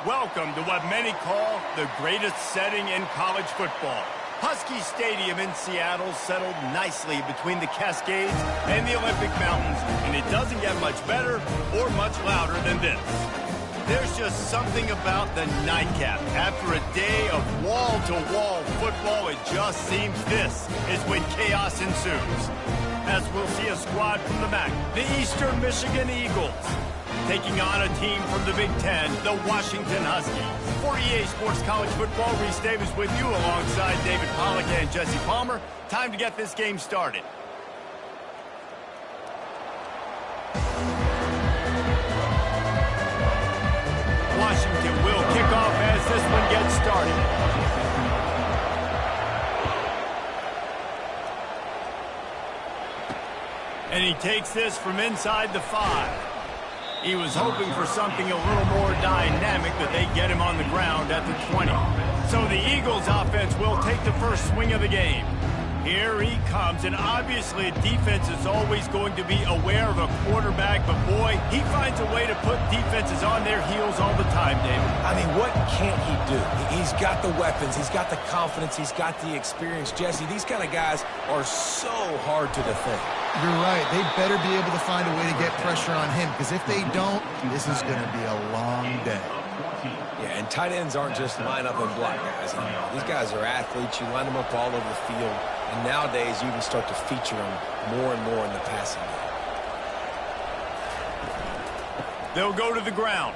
Welcome to what many call the greatest setting in college football. Huskies Stadium in Seattle settled nicely between the Cascades and the Olympic Mountains, and it doesn't get much better or much louder than this. There's just something about the nightcap. After a day of wall-to-wall football, it just seems this is when chaos ensues. As we'll see a squad from the MAC, the Eastern Michigan Eagles, taking on a team from the Big Ten, the Washington Huskies. For EA Sports College Football, Reese Davis with you alongside David Pollack and Jesse Palmer. Time to get this game started. Washington will kick off as this one gets started. And he takes this from inside the 5. He was hoping for something a little more dynamic, but they get him on the ground at the 20. So the Eagles offense will take the first swing of the game. Here he comes, and obviously defense is always going to be aware of a quarterback, but boy, he finds a way to put defenses on their heels all the time, David. I mean, what can't he do? He's got the weapons, he's got the confidence, he's got the experience. Jesse, these kind of guys are so hard to defend. You're right. They better be able to find a way to get pressure on him, because if they don't, this is going to be a long day. Yeah, and tight ends aren't just line up and block guys anymore. These guys are athletes. You line them up all over the field, and nowadays you can start to feature them more and more in the passing game. They'll go to the ground.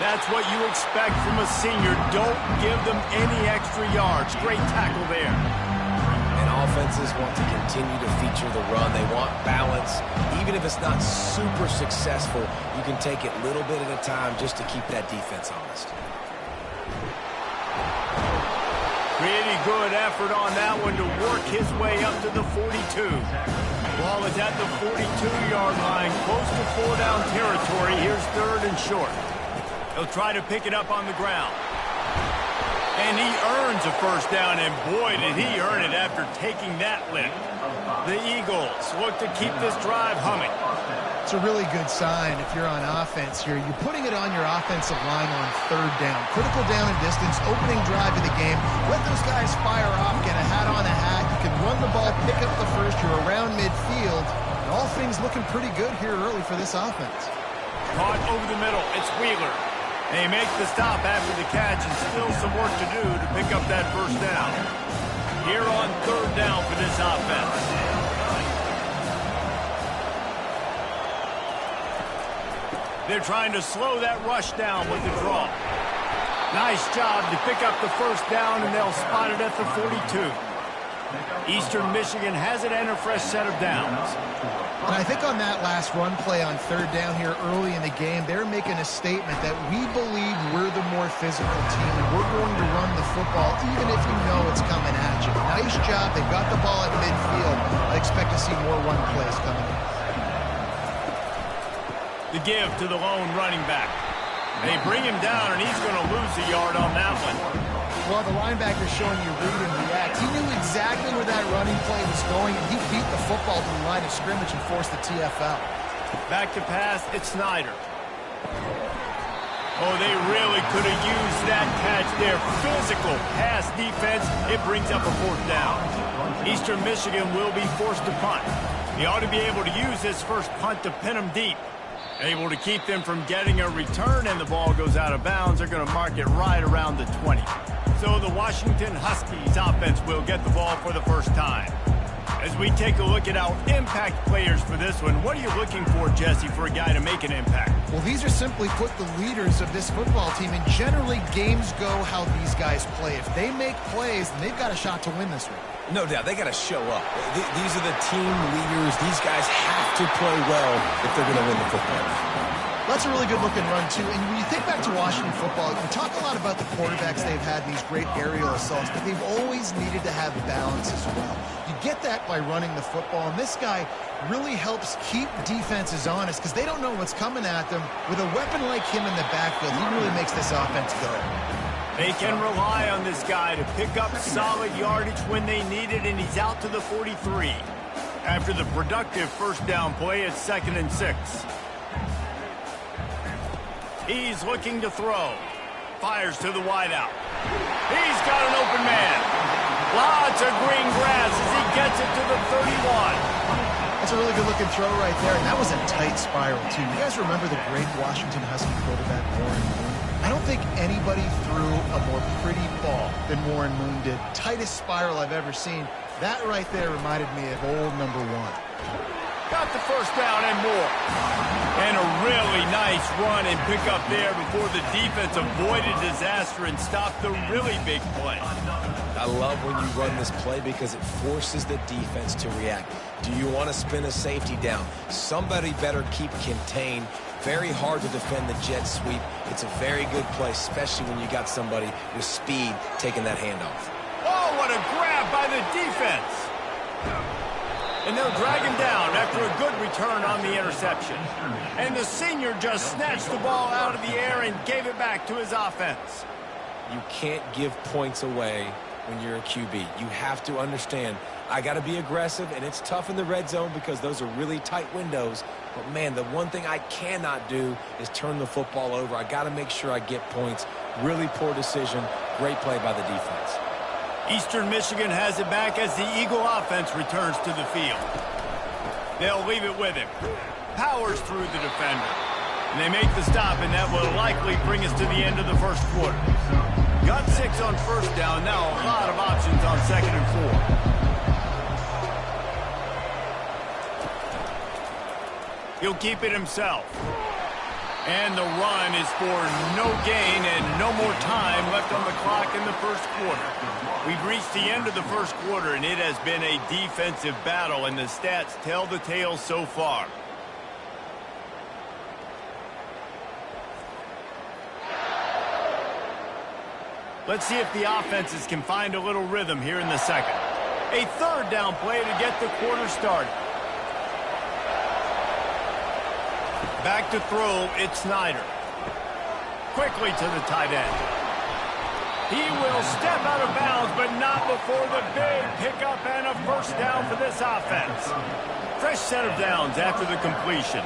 That's what you expect from a senior. Don't give them any extra yards. Great tackle there. Offenses want to continue to feature the run. They want balance. Even if it's not super successful, you can take it little bit at a time just to keep that defense honest. Pretty good effort on that one to work his way up to the 42. Ball is at the 42-yard line, close to 4-down territory. Here's third and short. He'll try to pick it up on the ground. And he earns a first down, and boy, did he earn it after taking that lift. The Eagles look to keep this drive humming. It's a really good sign if you're on offense here. You're putting it on your offensive line on third down. Critical down and distance, opening drive of the game. Let those guys fire off, get a hat on a hat. You can run the ball, pick up the first. You're around midfield. And all things looking pretty good here early for this offense. Caught over the middle. It's Wheeler. They make the stop after the catch, and still some work to do to pick up that first down. Here on third down for this offense. They're trying to slow that rush down with the draw. Nice job to pick up the first down, and they'll spot it at the 42. Eastern Michigan has it and a fresh set of downs. And I think on that last run play on third down here early in the game, they're making a statement that we believe we're the more physical team and we're going to run the football even if you know it's coming at you. Nice job. They've got the ball at midfield. I expect to see more run plays coming in. The give to the lone running back. They bring him down, and he's going to lose a yard on that one. Well, the linebacker's showing you read and react. He knew exactly where that running play was going, and he beat the football to the line of scrimmage and forced the TFL. Back to pass, it's Snyder. Oh, they really could have used that catch there. Physical pass defense, it brings up a fourth down. Eastern Michigan will be forced to punt. He ought to be able to use this first punt to pin them deep. Able to keep them from getting a return, and the ball goes out of bounds. They're going to mark it right around the 20. So the Washington Huskies offense will get the ball for the first time. As we take a look at our impact players for this one, what are you looking for, Jesse, for a guy to make an impact? Well, these are simply put the leaders of this football team, and generally games go how these guys play. If they make plays, then they've got a shot to win this one. No doubt, they got to show up. These are the team leaders. These guys have to play well if they're going to win the football. That's a really good-looking run, too. And when you think back to Washington football, we talk a lot about the quarterbacks they've had, these great aerial assaults, but they've always needed to have balance as well. You get that by running the football, and this guy really helps keep defenses honest because they don't know what's coming at them. With a weapon like him in the backfield, he really makes this offense go. They can rely on this guy to pick up solid yardage when they need it, and he's out to the 43. After the productive first down play, it's 2nd and 6. He's looking to throw. Fires to the wideout. He's got an open man. Lots of green grass as he gets it to the 31. That's a really good-looking throw right there, and that was a tight spiral, too. You guys remember the great Washington Husky quarterback, Warren Moon? I don't think anybody threw a more pretty ball than Warren Moon did. Tightest spiral I've ever seen. That right there reminded me of old number 1. Got the first down and more. And a really nice run and pick up there before the defense avoided disaster and stopped the really big play. I love when you run this play because it forces the defense to react. Do you want to spin a safety down? Somebody better keep contained. Very hard to defend the jet sweep. It's a very good play, especially when you got somebody with speed taking that handoff. Oh, what a grab by the defense. And they'll drag him down after a good return on the interception. And the senior just snatched the ball out of the air and gave it back to his offense. You can't give points away when you're a QB. You have to understand, I got to be aggressive, and it's tough in the red zone because those are really tight windows. But, man, the one thing I cannot do is turn the football over. I got to make sure I get points. Really poor decision. Great play by the defense. Eastern Michigan has it back as the Eagle offense returns to the field. They'll leave it with him. Powers through the defender. And they make the stop, and that will likely bring us to the end of the first quarter. Got 6 on first down. Now a lot of options on 2nd and 4. He'll keep it himself. And the run is for no gain and no more time left on the clock in the first quarter. We've reached the end of the first quarter, and it has been a defensive battle, and the stats tell the tale so far. Let's see if the offenses can find a little rhythm here in the second. A third down play to get the quarter started. Back to throw, it's Snyder. Quickly to the tight end. He will step out of bounds, but not before the big pickup and a first down for this offense. Fresh set of downs after the completion.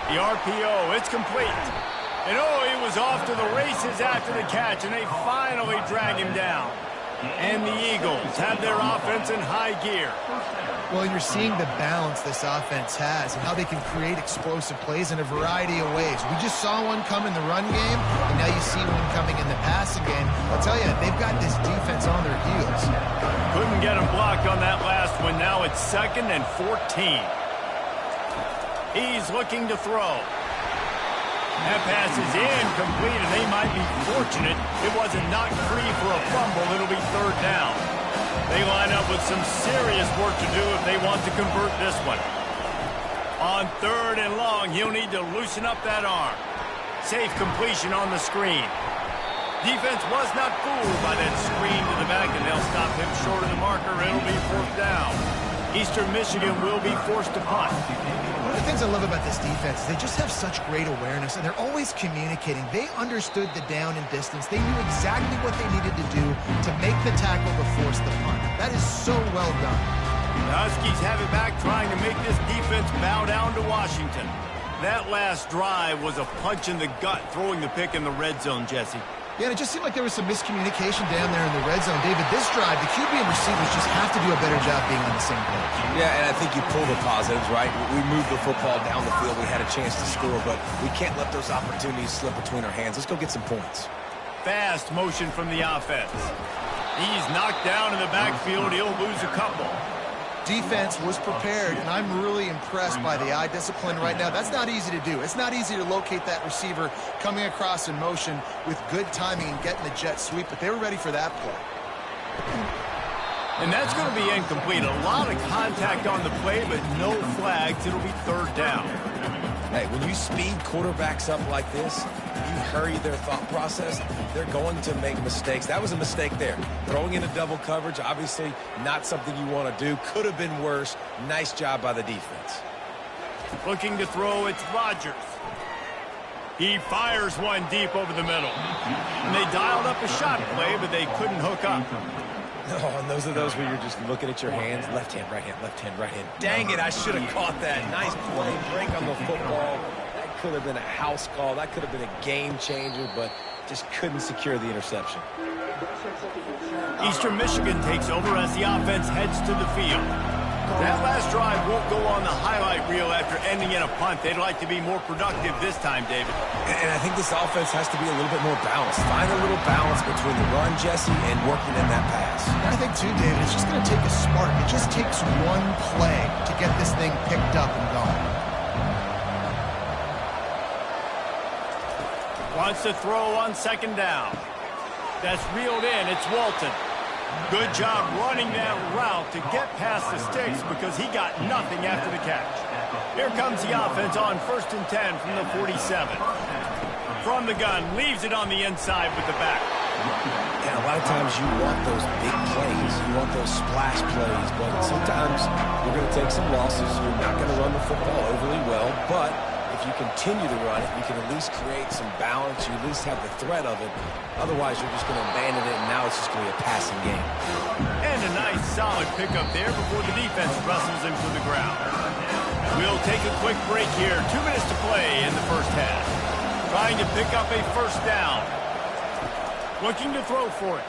The RPO, it's complete. And oh, he was off to the races after the catch, and they finally drag him down. And the Eagles have their offense in high gear. Well, you're seeing the balance this offense has and how they can create explosive plays in a variety of ways. We just saw one come in the run game, and now you see one coming in the passing game. I'll tell you, they've got this defense on their heels. Couldn't get him blocked on that last one. Now it's 2nd and 14. He's looking to throw. That pass is incomplete, and they might be fortunate it wasn't knocked free for a fumble. It'll be 3rd down. They line up with some serious work to do if they want to convert this one. On 3rd and long, he'll need to loosen up that arm. Safe completion on the screen. Defense was not fooled by that screen to the back, and they'll stop him short of the marker. It'll be 4th down. Eastern Michigan will be forced to punt. One of the things I love about this defense is they just have such great awareness, and they're always communicating. They understood the down and distance. They knew exactly what they needed to do to make the tackle to force the punt. That is so well done. The Huskies have it back, trying to make this defense bow down to Washington. That last drive was a punch in the gut, throwing the pick in the red zone, Jesse. Yeah, and it just seemed like there was some miscommunication down there in the red zone. David, this drive, the QB and receivers just have to do a better job being on the same page. Yeah, and I think you pull the positives, right? We moved the football down the field. We had a chance to score, but we can't let those opportunities slip between our hands. Let's go get some points. Fast motion from the offense. He's knocked down in the backfield. He'll lose a couple. Defense was prepared, and I'm really impressed by the eye discipline right now. That's not easy to do. It's not easy to locate that receiver coming across in motion with good timing and getting the jet sweep, but they were ready for that play. And that's going to be incomplete. A lot of contact on the play, but no flags. It'll be 3rd down. Hey, when you speed quarterbacks up like this, you hurry their thought process, they're going to make mistakes. That was a mistake there. Throwing into double coverage, obviously not something you want to do. Could have been worse. Nice job by the defense. Looking to throw, it's Rodgers. He fires one deep over the middle. And they dialed up a shot play, but they couldn't hook up. Oh, and those are those where you're just looking at your hands. Left hand, right hand, left hand, right hand. Dang it, I should have caught that. Nice play, break on the football. That could have been a house call. That could have been a game changer, but just couldn't secure the interception. Eastern Michigan takes over as the offense heads to the field. That last drive won't go on the highlight reel after ending in a punt. They'd like to be more productive this time, David. And I think this offense has to be a little bit more balanced. Find a little balance between the run, Jesse, and working in that pass. I think, too, David, it's just going to take a spark. It just takes one play to get this thing picked up and going. Wants to throw on second down. That's reeled in. It's Walton. Good job running that route to get past the sticks because he got nothing after the catch. Here comes the offense on 1st and 10 from the 47. From the gun, leaves it on the inside with the back. And a lot of times you want those big plays. You want those splash plays. But sometimes you're going to take some losses. You're not going to run the football overly well. But if you continue to run it, you can at least create some balance. You at least have the threat of it. Otherwise, you're just going to abandon it, and now it's just going to be a passing game. And a nice, solid pickup there before the defense wrestles him to the ground. We'll take a quick break here. 2 minutes to play in the first half. Trying to pick up a first down. Looking to throw for it.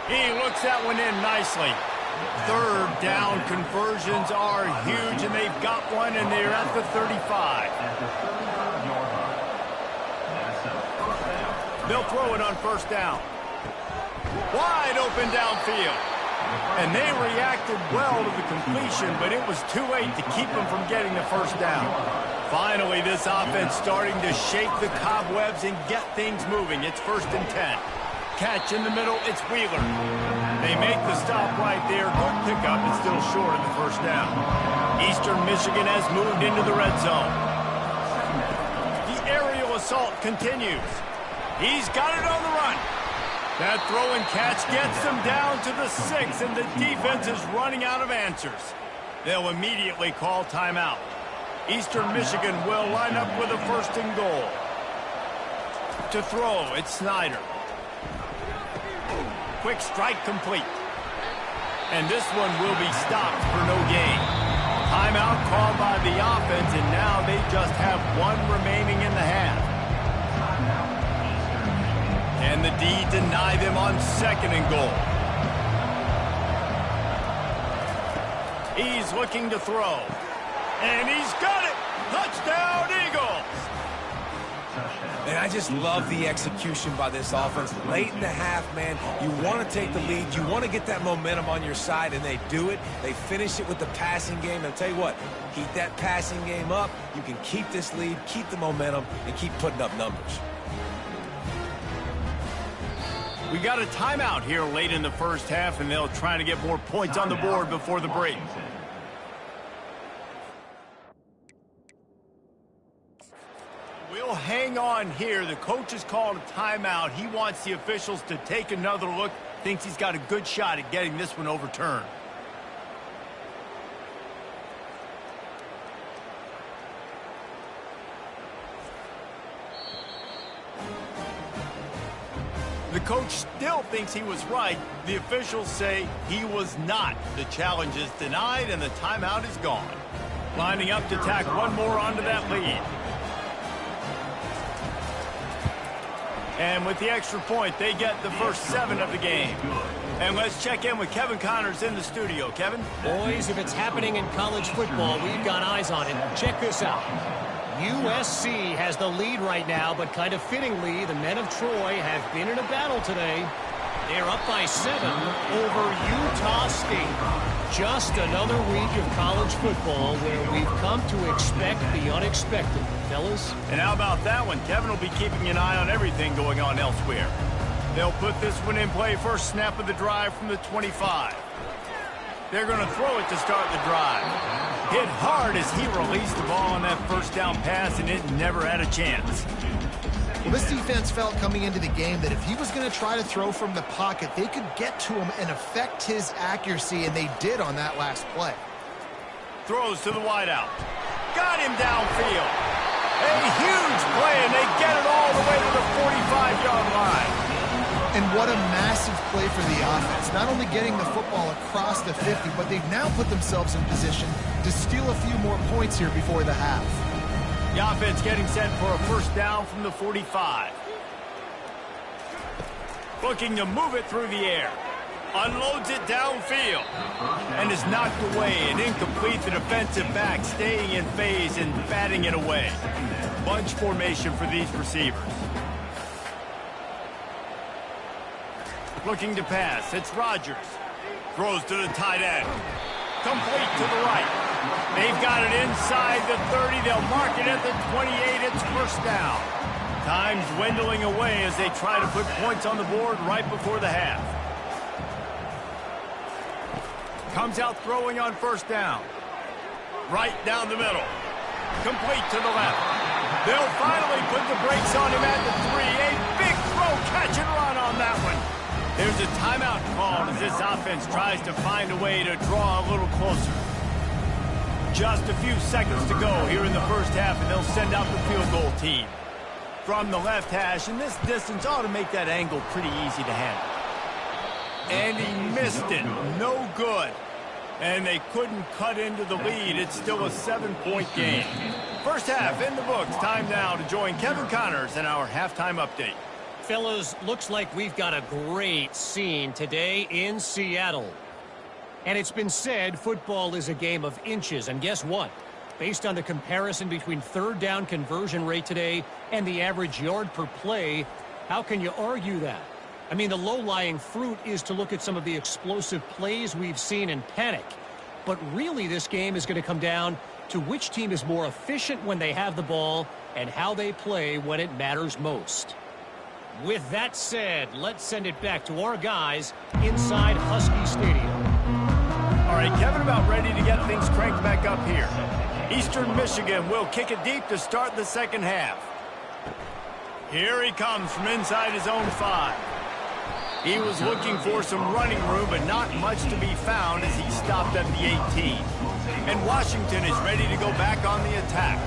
He looks that one in nicely. 3rd down conversions are huge, and they've got one, and they're at the 35. They'll throw it on 1st down. Wide open downfield. And they reacted well to the completion, but it was too late to keep them from getting the first down. Finally, this offense starting to shake the cobwebs and get things moving. It's 1st and 10. Catch in the middle, it's Wheeler. They make the stop right there. Good pickup, but still short of the first down. Eastern Michigan has moved into the red zone. The aerial assault continues. He's got it on the run. That throw and catch gets them down to the 6, and the defense is running out of answers. They'll immediately call timeout. Eastern Michigan will line up with a 1st and goal. To throw, it's Snyder. Quick strike complete. And this one will be stopped for no gain. Timeout called by the offense, and now they just have one remaining in the half. And the D deny them on 2nd and goal. He's looking to throw. And he's got it! Touchdown, Eagles! And I just love the execution by this offense. Late in the half, man, you want to take the lead. You want to get that momentum on your side, and they do it. They finish it with the passing game. And I'll tell you what, keep that passing game up. You can keep this lead, keep the momentum, and keep putting up numbers. We got a timeout here late in the first half, and they'll try to get more points on the board before the break. We'll hang on here. The coach has called a timeout. He wants the officials to take another look. Thinks he's got a good shot at getting this one overturned. The coach still thinks he was right. The officials say he was not. The challenge is denied, and the timeout is gone. Lining up to tack one more onto that lead. And with the extra point, they get the first 7 of the game. And let's check in with Kevin Connors in the studio. Kevin? Boys, if it's happening in college football, we've got eyes on it. Check this out. USC has the lead right now, but kind of fittingly, the men of Troy have been in a battle today. They're up by 7 over Utah State. Just another week of college football where we've come to expect the unexpected, fellas. And how about that one? Kevin will be keeping an eye on everything going on elsewhere. They'll put this one in play first snap of the drive from the 25. They're going to throw it to start the drive. Hit hard as he released the ball on that first down pass, and it never had a chance. Well, this defense felt coming into the game that if he was going to try to throw from the pocket, they could get to him and affect his accuracy, and they did on that last play. Throws to the wideout. Got him downfield. A huge play, and they get it all the way to the 45-yard line. And what a massive play for the offense. Not only getting the football across the 50, but they've now put themselves in position to steal a few more points here before the half. The offense getting set for a first down from the 45. Looking to move it through the air. Unloads it downfield. And is knocked away and incomplete. The defensive back staying in phase and batting it away. Bunch formation for these receivers. Looking to pass. It's Rodgers. Throws to the tight end. Complete to the right. They've got it inside the 30. They'll mark it at the 28. It's first down. Time's dwindling away as they try to put points on the board right before the half. Comes out throwing on first down. Right down the middle. Complete to the left. They'll finally put the brakes on him at the 3. A big throw, catch and run on that one. There's a timeout called as this offense tries to find a way to draw a little closer. Just a few seconds to go here in the first half, and they'll send out the field goal team. From the left hash, and this distance ought to make that angle pretty easy to handle. And he missed it. No good. And they couldn't cut into the lead. It's still a 7-point game. First half in the books. Time now to join Kevin Connors in our halftime update. Fellas, looks like we've got a great scene today in Seattle. And it's been said football is a game of inches. And guess what? Based on the comparison between third down conversion rate today and the average yard per play, how can you argue that? I mean, the low-lying fruit is to look at some of the explosive plays we've seen and panic. But really, this game is going to come down to which team is more efficient when they have the ball and how they play when it matters most. With that said, let's send it back to our guys inside Husky Stadium. All right, Kevin, about ready to get things cranked back up here. Eastern Michigan will kick it deep to start the second half. Here he comes from inside his own 5. He was looking for some running room, but not much to be found as he stopped at the 18. And Washington is ready to go back on the attack.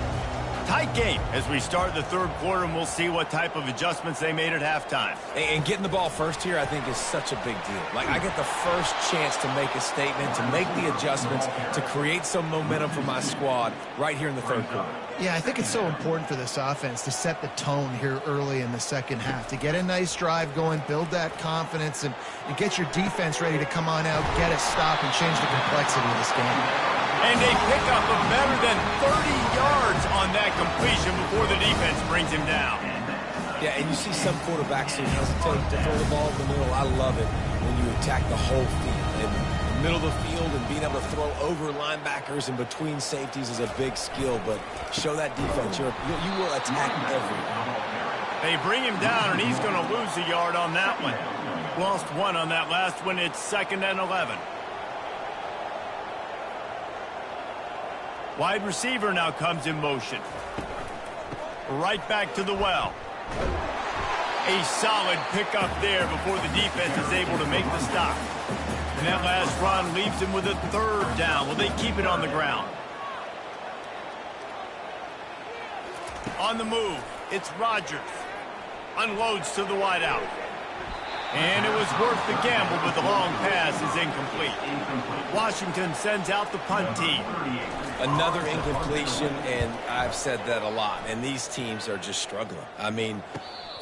Tight game as we start the third quarter, and we'll see what type of adjustments they made at halftime. And getting the ball first here, I think, is such a big deal. Like, I get the first chance to make a statement, to make the adjustments, to create some momentum for my squad right here in the third quarter. Yeah, I think it's so important for this offense to set the tone here early in the second half, to get a nice drive going, build that confidence, and get your defense ready to come on out, get a stop, and change the complexity of this game. And a pickup of better than 30 yards on that completion before the defense brings him down. Yeah, and you see some quarterbacks who hesitate to throw the ball in the middle. I love it when you attack the whole field. And the middle of the field and being able to throw over linebackers and between safeties is a big skill. But show that defense. You will attack everyone. They bring him down, and he's going to lose a yard on that one. Lost one on that last one. It's 2nd and 11. Wide receiver now comes in motion. Right back to the well. A solid pickup there before the defense is able to make the stop. And that last run leaves him with a third down. Will they keep it on the ground? On the move, it's Rodgers. Unloads to the wideout. And it was worth the gamble, but the long pass is incomplete. Washington sends out the punt team. Another incompletion, and I've said that a lot, and these teams are just struggling. I mean,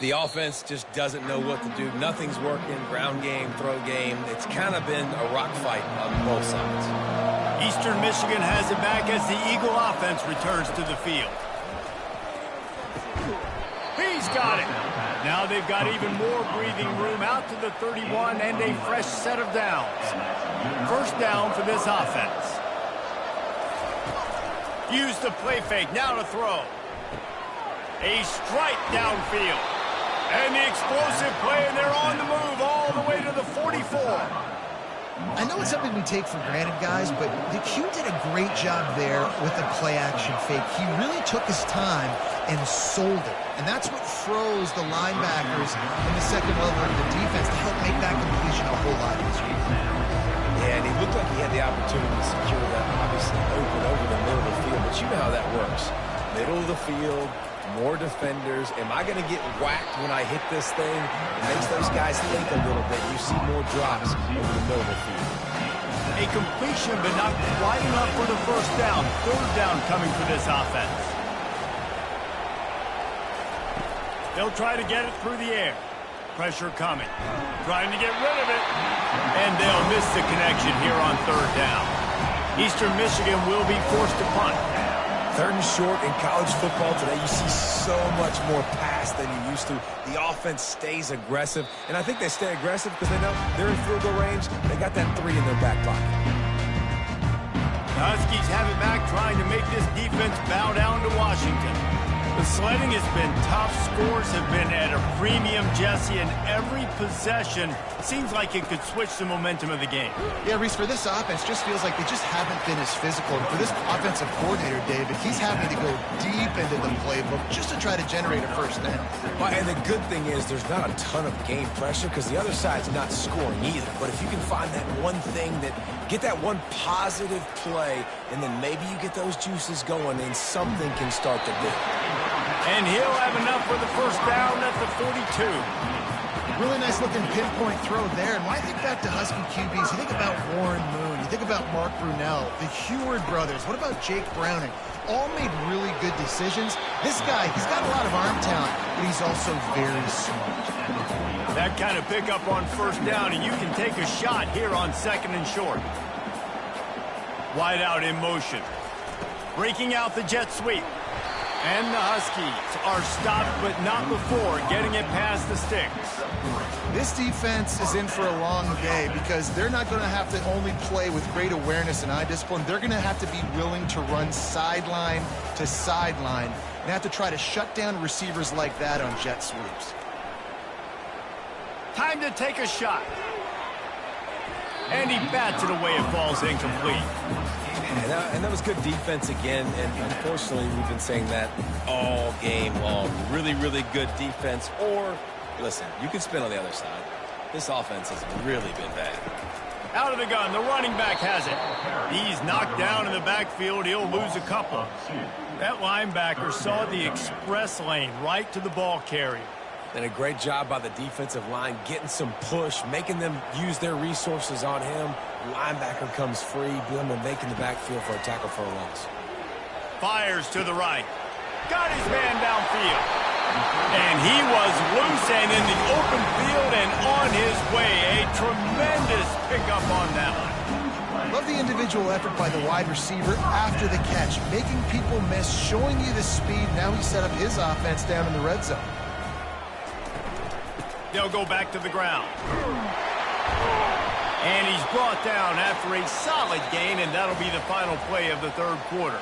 the offense just doesn't know what to do. Nothing's working, ground game, throw game. It's kind of been a rock fight on both sides. Eastern Michigan has it back as the Eagle offense returns to the field. He's got it. Now they've got even more breathing room out to the 31 and a fresh set of downs. First down for this offense. Use the play fake, now to throw. A strike downfield. And the explosive play, and they're on the move all the way to the 44. I know it's something we take for granted, guys, but the Q did a great job there with the play-action fake. He really took his time and sold it. And that's what froze the linebackers in the second level of the defense to help make that completion a whole lot easier. Yeah, and he looked like he had the opportunity to secure that, obviously open over the middle of the field, but you know how that works. Middle of the field, more defenders. Am I going to get whacked when I hit this thing? It makes those guys think a little bit. You see more drops over the middle of the field. A completion, but not quite enough for the first down. Third down coming for this offense. They'll try to get it through the air. Pressure coming. Trying to get rid of it. And they'll miss the connection here on third down. Eastern Michigan will be forced to punt. Third and short in college football today, you see so much more pass than you used to. The offense stays aggressive, and I think they stay aggressive because they know they're in field goal range. They got that 3 in their back pocket. The Huskies have it back, trying to make this defense bow down to Washington. The sledding has been tough. Scores have been at a premium, Jesse, and every possession seems like it could switch the momentum of the game. Yeah, Reese, for this offense, just feels like they just haven't been as physical. And for this offensive coordinator, David, he's having to go deep into the playbook just to try to generate a first down. Well, and the good thing is there's not a ton of game pressure because the other side's not scoring either. But if you can find that one thing get that one positive play, and then maybe you get those juices going and something can start to build. And he'll have enough for the first down at the 42. Really nice looking pinpoint throw there. And when I think back to Husky QBs, you think about Warren Moon, you think about Mark Brunell, the Heward brothers. What about Jake Browning? All made really good decisions. This guy, he's got a lot of arm talent, but he's also very smart. That kind of pickup on first down, and you can take a shot here on second and short. Wide out in motion. Breaking out the jet sweep. And the Huskies are stopped, but not before getting it past the sticks. This defense is in for a long day because they're not going to have to only play with great awareness and eye discipline. They're going to have to be willing to run sideline to sideline and have to try to shut down receivers like that on jet sweeps. Time to take a shot. And he bats it away. It falls incomplete. And that was good defense again, and unfortunately we've been saying that all game long. Really, really good defense, or, listen, you can spin on the other side. This offense has really been bad. Out of the gun, the running back has it. He's knocked down in the backfield. He'll lose a couple. That linebacker saw the express lane right to the ball carrier. And a great job by the defensive line getting some push, making them use their resources on him. Linebacker comes free, Blum and making the backfield for a tackle for a loss. Fires to the right. Got his man downfield. And he was loose and in the open field and on his way. A tremendous pickup on that one. Love the individual effort by the wide receiver after the catch, making people miss, showing you the speed. Now he set up his offense down in the red zone. They'll go back to the ground. And he's brought down after a solid gain, and that'll be the final play of the third quarter.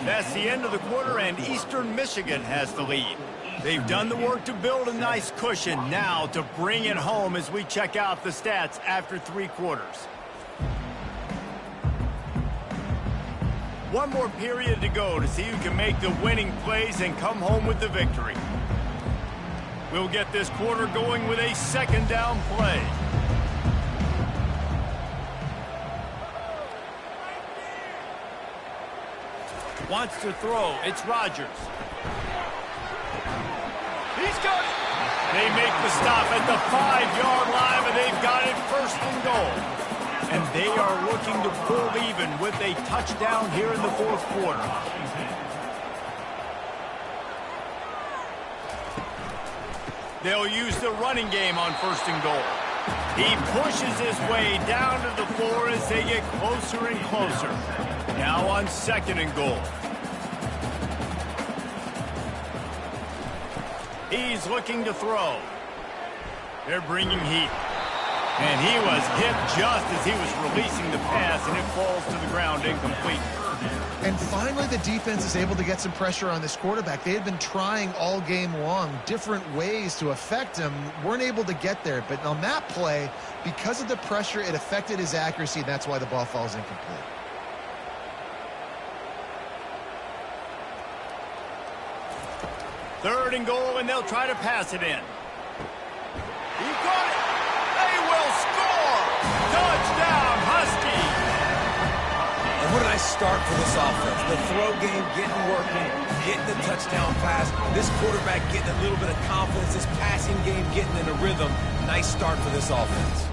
That's the end of the quarter, and Eastern Michigan has the lead. They've done the work to build a nice cushion. Now to bring it home as we check out the stats after 3 quarters. One more period to go to see who can make the winning plays and come home with the victory. We'll get this quarter going with a second down play. Wants to throw. It's Rodgers. He's got it. They make the stop at the 5-yard line, and they've got it first and goal. And they are looking to pull even with a touchdown here in the fourth quarter. They'll use the running game on first and goal. He pushes his way down to the floor as they get closer and closer. Now on second and goal. He's looking to throw. They're bringing heat. And he was hit just as he was releasing the pass, and it falls to the ground incomplete. And finally, the defense is able to get some pressure on this quarterback. They had been trying all game long, different ways to affect him, weren't able to get there. But on that play, because of the pressure, it affected his accuracy, and that's why the ball falls incomplete. Third and goal, and they'll try to pass it in. He got it. They will score. Touchdown, Huskies. And what did I start for this offense. The throw game getting working, getting the touchdown pass. This quarterback getting a little bit of confidence. This passing game getting in a rhythm. Nice start for this offense.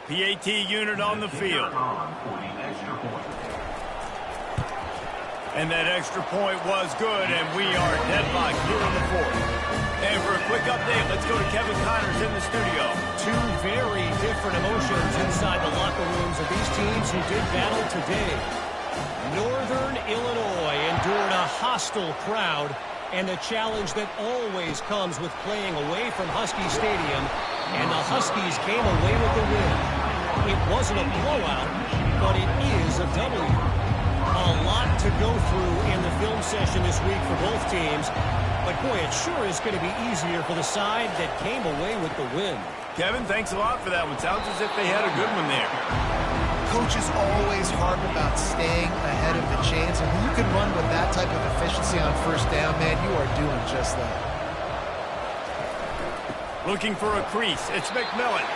PAT unit on the field. And that extra point was good, and we are deadlocked here in the fourth. And for a quick update, let's go to Kevin Connors in the studio. Two very different emotions inside the locker rooms of these teams who did battle today. Northern Illinois endured a hostile crowd and the challenge that always comes with playing away from Husky Stadium, and the Huskies came away with the win. It wasn't a blowout, but it is a W. A lot to go through in the film session this week for both teams, but boy, it sure is going to be easier for the side that came away with the win. Kevin, thanks a lot for that one. Sounds as if they had a good one there. Coaches always harp about staying ahead of the chains, and when you can run with that type of efficiency on first down, man, you are doing just that. Looking for a crease, it's McMillan.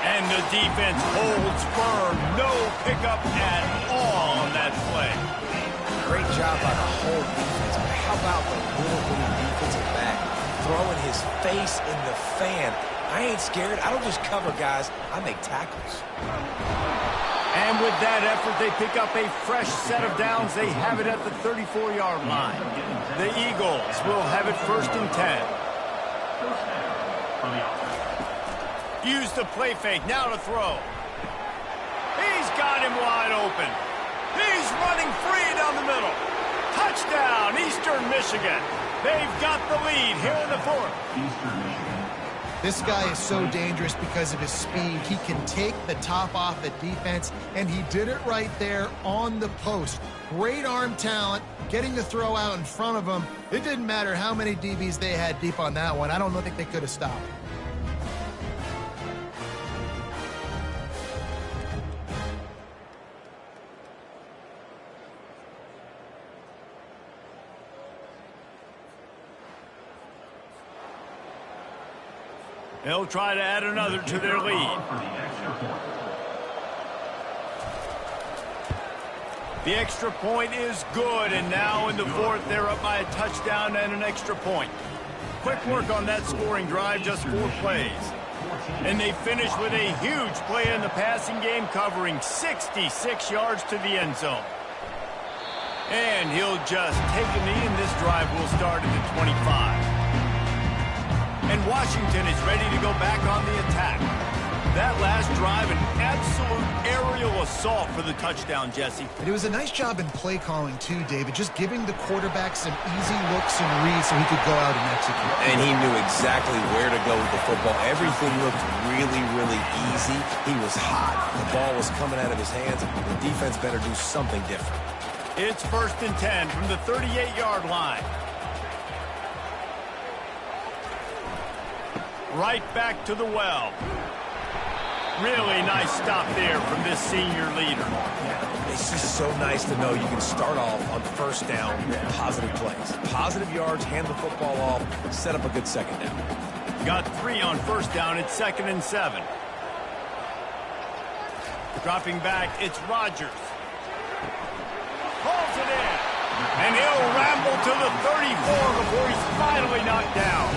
And the defense holds firm. No pickup at all on that play. Great job by the whole defense. But how about the little bitty defensive back throwing his face in the fan? I ain't scared. I don't just cover guys. I make tackles. And with that effort, they pick up a fresh set of downs. They have it at the 34-yard line. The Eagles will have it 1st and 10. Use the play fake, now to throw. He's got him wide open. He's running free down the middle. Touchdown, Eastern Michigan. They've got the lead here in the fourth. This guy is so dangerous because of his speed. He can take the top off the defense, and he did it right there on the post. Great arm talent, getting the throw out in front of him. It didn't matter how many DBs they had deep on that one. I don't think they could have stopped. They'll try to add another to their lead. The extra point is good, and now in the fourth, they're up by a touchdown and an extra point. Quick work on that scoring drive, just 4 plays. And they finish with a huge play in the passing game, covering 66 yards to the end zone. And he'll just take a knee, and this drive will start at the 25. And Washington is ready to go back on the attack. That last drive, an absolute aerial assault for the touchdown, Jesse. And it was a nice job in play calling, too, David, just giving the quarterback some easy looks and reads so he could go out and execute. And he knew exactly where to go with the football. Everything looked really, really easy. He was hot. The ball was coming out of his hands. The defense better do something different. It's 1st and 10 from the 38-yard line. Right back to the well. Really nice stop there from this senior leader. It's just so nice to know you can start off on 1st down, positive plays. Positive yards, hand the football off, set up a good 2nd down. Got 3 on 1st down, it's 2nd and 7. Dropping back, it's Rodgers. Pulls it in. And he'll ramble to the 34 before he's finally knocked down.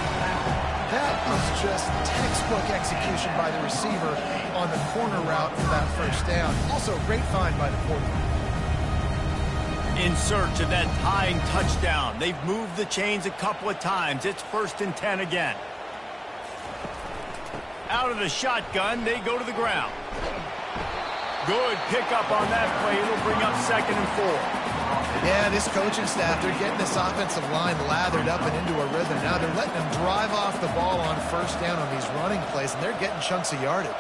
That was just textbook execution by the receiver on the corner route for that 1st down. Also, great find by the quarterback. In search of that tying touchdown. They've moved the chains a couple of times. It's 1st and 10 again. Out of the shotgun, they go to the ground. Good pickup on that play. It'll bring up 2nd and 4. Yeah, this coaching staff, they're getting this offensive line lathered up and into a rhythm. Now they're letting them drive off the ball on 1st down on these running plays, and they're getting chunks of yardage.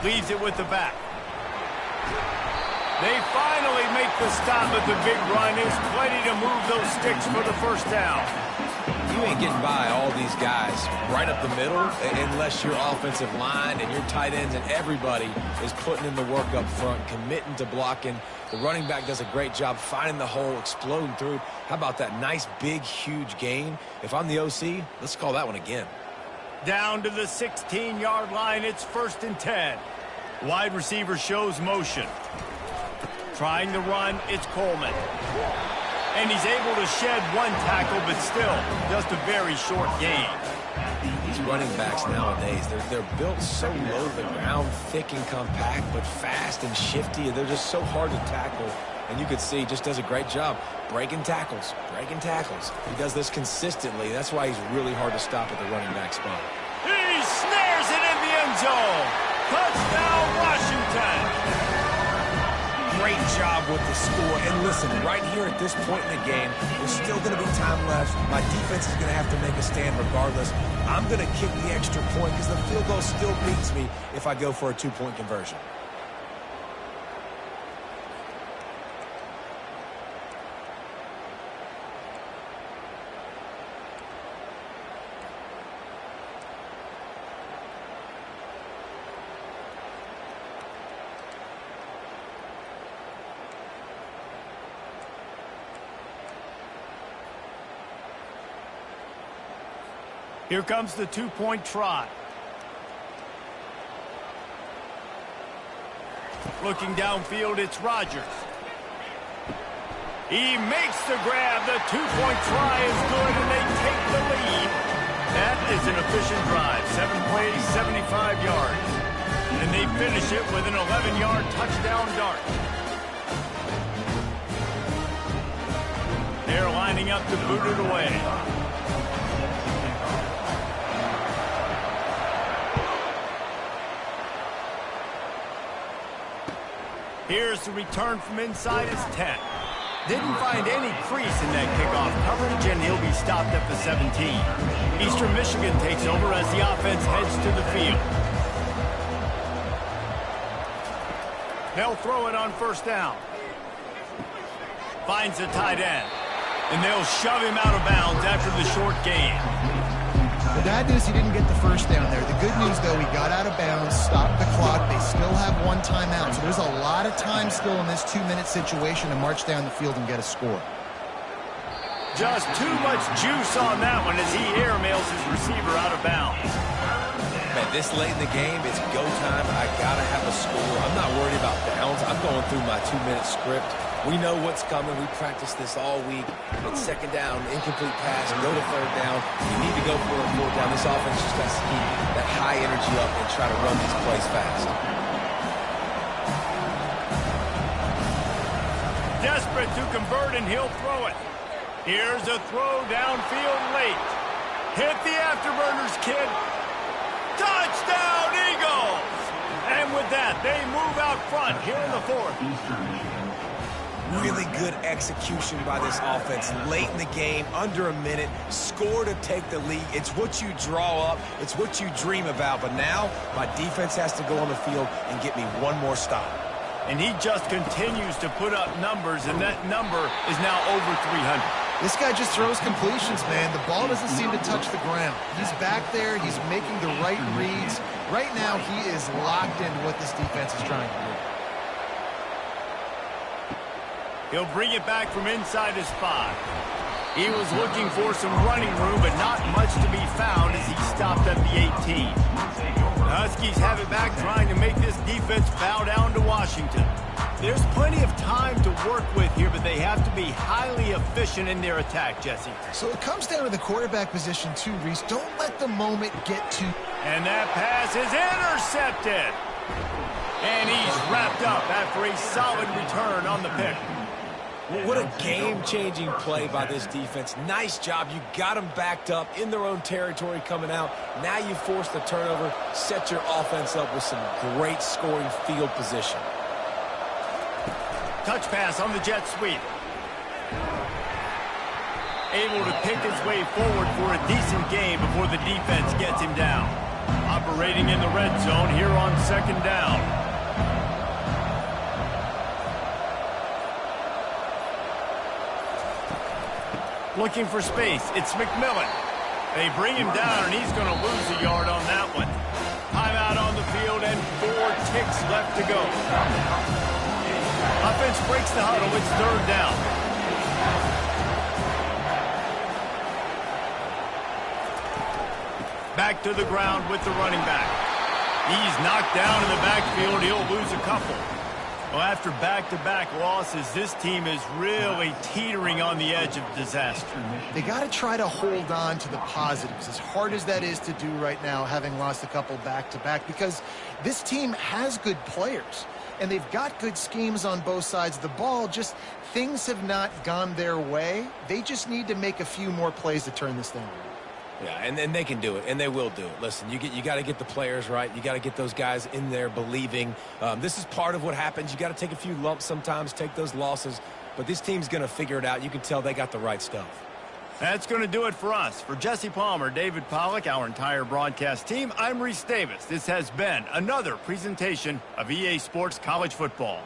Leaves it with the back. They finally make the stop, but the big run is plenty to move those sticks for the 1st down. you ain't getting by all these guys right up the middle unless your offensive line and your tight ends and everybody is putting in the work up front, committing to blocking. The running back does a great job finding the hole, exploding through. How about that nice, big, huge gain? If I'm the OC, let's call that one again. Down to the 16-yard line, it's 1st and 10. Wide receiver shows motion. Trying the run, it's Coleman. And he's able to shed one tackle, but still, just a very short gain. These running backs nowadays, they're built so low to the ground, thick and compact, but fast and shifty. They're just so hard to tackle. And you can see he just does a great job breaking tackles, breaking tackles. He does this consistently. That's why he's really hard to stop at the running back spot. He snares it in the end zone. Touchdown, Washington. Great job with the score. And listen, right here at this point in the game, there's still going to be time left. My defense is going to have to make a stand regardless. I'm going to kick the extra point because the field goal still beats me if I go for a 2-point conversion. Here comes the 2-point try. Looking downfield, it's Rodgers. He makes the grab. The 2-point try is good, and they take the lead. That is an efficient drive. 7 plays, 75 yards. And they finish it with an 11-yard touchdown dart. They're lining up to boot it away. Here's the return from inside his 10. Didn't find any crease in that kickoff coverage, and he'll be stopped at the 17. Eastern Michigan takes over as the offense heads to the field. They'll throw it on 1st down. Finds the tight end. And they'll shove him out of bounds after the short gain. The bad news, he didn't get the 1st down there. The good news, though, he got out of bounds, stopped the clock. They still have 1 timeout, so there's a lot of time still in this 2-minute situation to march down the field and get a score. Just too much juice on that one as he airmails his receiver out of bounds. Man, this late in the game, it's go time. I got to have a score. I'm not worried about downs. I'm going through my 2-minute script. We know what's coming. We practiced this all week. But 2nd down, incomplete pass, go to 3rd down. You need to go for a 4th down. This offense just got to keep that high energy up and try to run these plays fast. Desperate to convert, and he'll throw it. Here's a throw downfield late. Hit the afterburners, kid. Touchdown, Eagles! And with that, they move out front here in the 4th. Really good execution by this offense. Late in the game, under a minute, score to take the lead. It's what you draw up. It's what you dream about. But now, my defense has to go on the field and get me one more stop. And he just continues to put up numbers, and that number is now over 300. This guy just throws completions, man. The ball doesn't seem to touch the ground. He's back there. He's making the right reads. Right now, he is locked into what this defense is trying to do. He'll bring it back from inside his 5. He was looking for some running room, but not much to be found as he stopped at the 18. The Huskies have it back, trying to make this defense bow down to Washington. There's plenty of time to work with here, but they have to be highly efficient in their attack, Jesse. So it comes down to the quarterback position too, Reese. Don't let the moment get too... And that pass is intercepted. And he's wrapped up after a solid return on the pick. What a game-changing play by this defense. Nice job. You got them backed up in their own territory coming out. Now you force the turnover, set your offense up with some great scoring field position. Touch pass on the jet sweep. Able to pick his way forward for a decent game before the defense gets him down. Operating in the red zone here on 2nd down. Looking for space. It's McMillan. They bring him down, and he's going to lose a yard on that one. Timeout on the field, and 4 ticks left to go. Offense breaks the huddle. It's 3rd down. Back to the ground with the running back. He's knocked down in the backfield. He'll lose a couple. Well, after back-to-back losses, this team is really teetering on the edge of disaster. They got to try to hold on to the positives, as hard as that is to do right now, having lost a couple back-to-back, because this team has good players, and they've got good schemes on both sides of the ball. Just things have not gone their way. They just need to make a few more plays to turn this thing around. Yeah, and they can do it, and they will do it. Listen, you got to get the players right. You got to get those guys in there believing. This is part of what happens. You got to take a few lumps sometimes, take those losses. But this team's going to figure it out. You can tell they got the right stuff. That's going to do it for us. For Jesse Palmer, David Pollack, our entire broadcast team, I'm Reese Davis. This has been another presentation of EA Sports College Football.